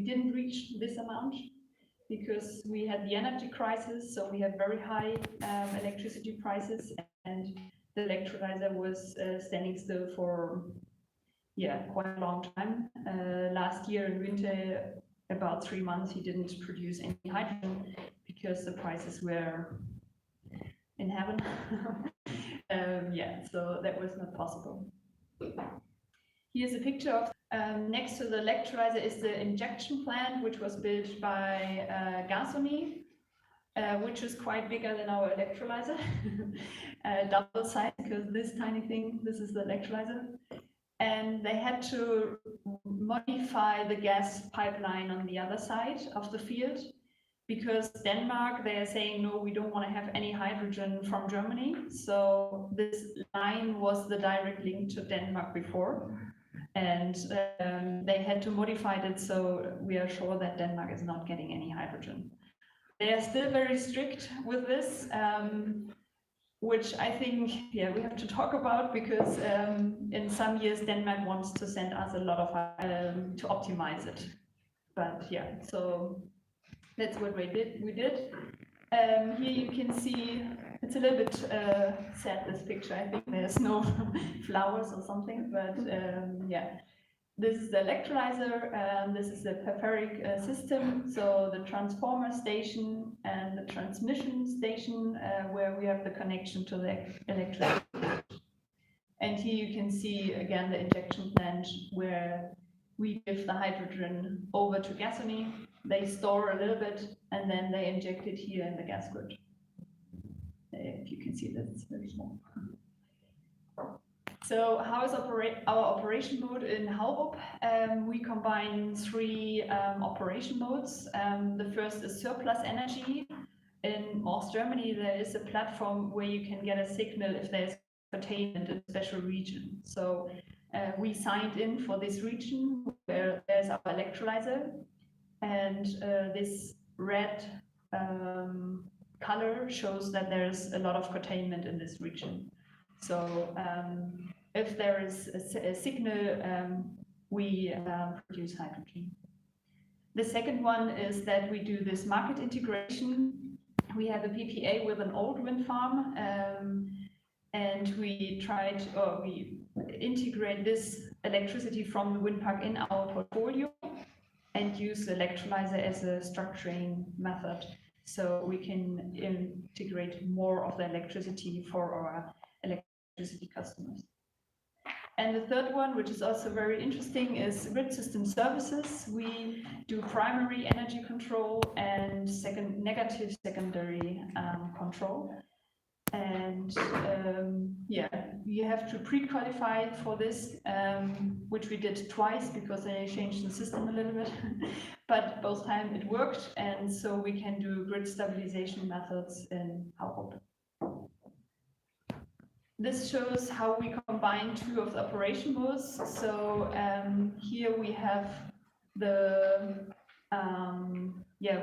didn't reach this amount because we had the energy crisis, so we had very high electricity prices, and the electrolyzer was standing still for quite a long time. Last year in winter, about 3 months, he didn't produce any hydrogen because the prices were in heaven. So that was not possible. Here's a picture of next to the electrolyzer is the injection plant, which was built by Gasoni, which is quite bigger than our electrolyzer, double size, because this tiny thing, this is the electrolyzer. And they had to modify the gas pipeline on the other side of the field, because Denmark, they are saying, no, we don't want to have any hydrogen from Germany. So this line was the direct link to Denmark before. And they had to modify it, so we are sure that Denmark is not getting any hydrogen. They are still very strict with this, which I think, we have to talk about, because in some years Denmark wants to send us a lot of to optimize it. But so that's what we did. Here you can see, it's a little bit sad, this picture. I think there's no flowers or something, but this is the electrolyzer, this is the perferic system, so the transformer station and the transmission station where we have the connection to the electricity. And here you can see again the injection plant where we give the hydrogen over to Gasoni. They store a little bit and then they inject it here in the gas grid. If you can see that, it's very small. So how is our operation mode in Haurup? We combine 3 operation modes. The first is surplus energy. In North Germany, there is a platform where you can get a signal if there's containment in a special region. So we signed in for this region where there's our electrolyzer, and this red color shows that there's a lot of containment in this region. So if there is a signal, we produce hydrogen. The second one is that we do this market integration. We have a PPA with an old wind farm, and we integrate this electricity from the wind park in our portfolio and use the electrolyzer as a structuring method. So we can integrate more of the electricity for our electricity customers. And the third one, which is also very interesting, is grid system services. We do primary energy control and negative secondary control. And you have to pre-qualify for this, which we did twice because they changed the system a little bit. But both times it worked, and so we can do grid stabilization methods in Haurup. This shows how we combine 2 of the operation modes. So here we have the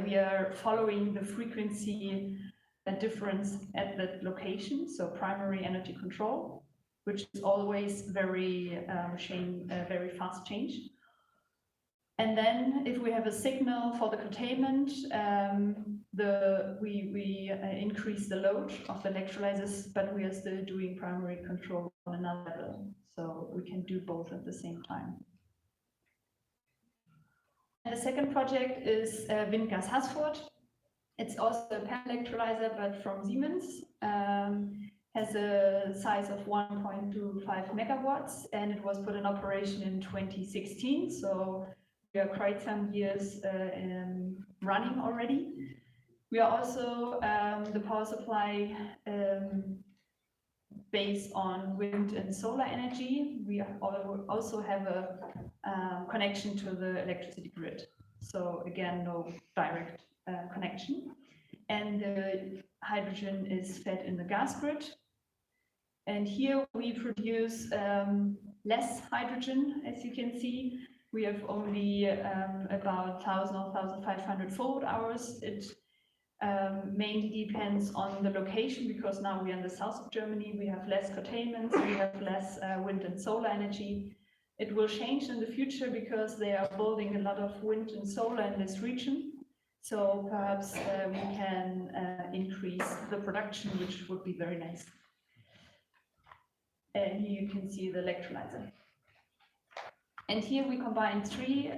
we are following the frequency difference at that location. So primary energy control, which is always very fast change. And then if we have a signal for the containment, we increase the load of the electrolyzers, but we are still doing primary control on another level. So we can do both at the same time. And the second project is Windgas Haßfurt. It's also a PEM electrolyzer, but from Siemens. Has a size of 1.25 megawatts, and it was put in operation in 2016. So we are quite some years running already. We are also the power supply based on wind and solar energy. We also have a connection to the electricity grid. So again, no direct connection. And the hydrogen is fed in the gas grid. And here we produce less hydrogen, as you can see. We have only about 1,000 or 1,500 forward hours. It mainly depends on the location, because now we are in the south of Germany. We have less containment, we have less wind and solar energy. It will change in the future because they are building a lot of wind and solar in this region. So perhaps we can increase the production, which would be very nice. And here you can see the electrolyzer. And here we combine three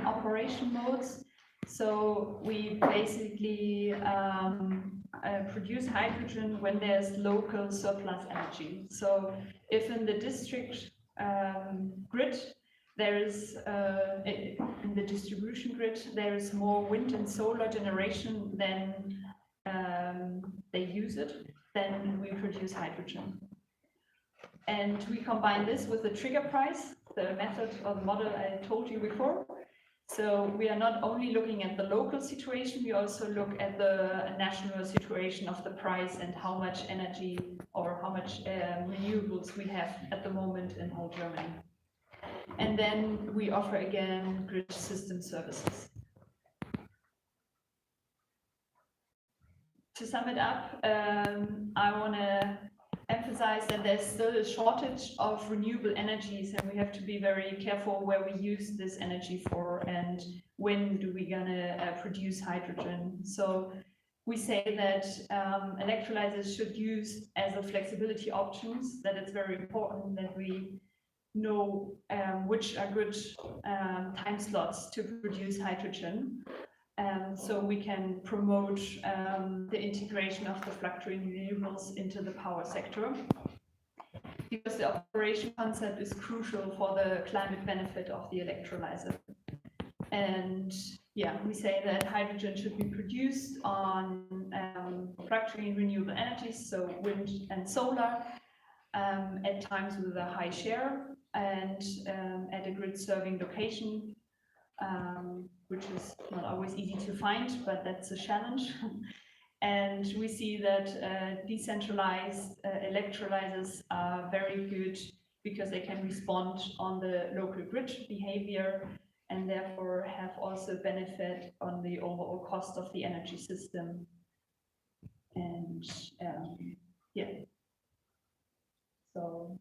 operation modes. So we basically produce hydrogen when there's local surplus energy. So if in the district grid, there is, in the distribution grid, there is more wind and solar generation than they use it, then we produce hydrogen. And we combine this with the trigger price, the method or the model I told you before. So we are not only looking at the local situation, we also look at the national situation of the price and how much energy or how much renewables we have at the moment in whole Germany. And then we offer again grid system services. To sum it up, I want to emphasize that there's still a shortage of renewable energies, and we have to be very careful where we use this energy for and when do we gonna produce hydrogen. So we say that electrolyzers should use as a flexibility options, that it's very important that we know which are good time slots to produce hydrogen. So we can promote the integration of the fluctuating renewables into the power sector, because the operation concept is crucial for the climate benefit of the electrolyzer. And yeah, we say that hydrogen should be produced on fluctuating renewable energies, so wind and solar, at times with a high share and at a grid serving location. Which is not always easy to find, but that's a challenge. And we see that decentralized electrolyzers are very good because they can respond on the local grid behavior and therefore have also benefit on the overall cost of the energy system. And yeah, so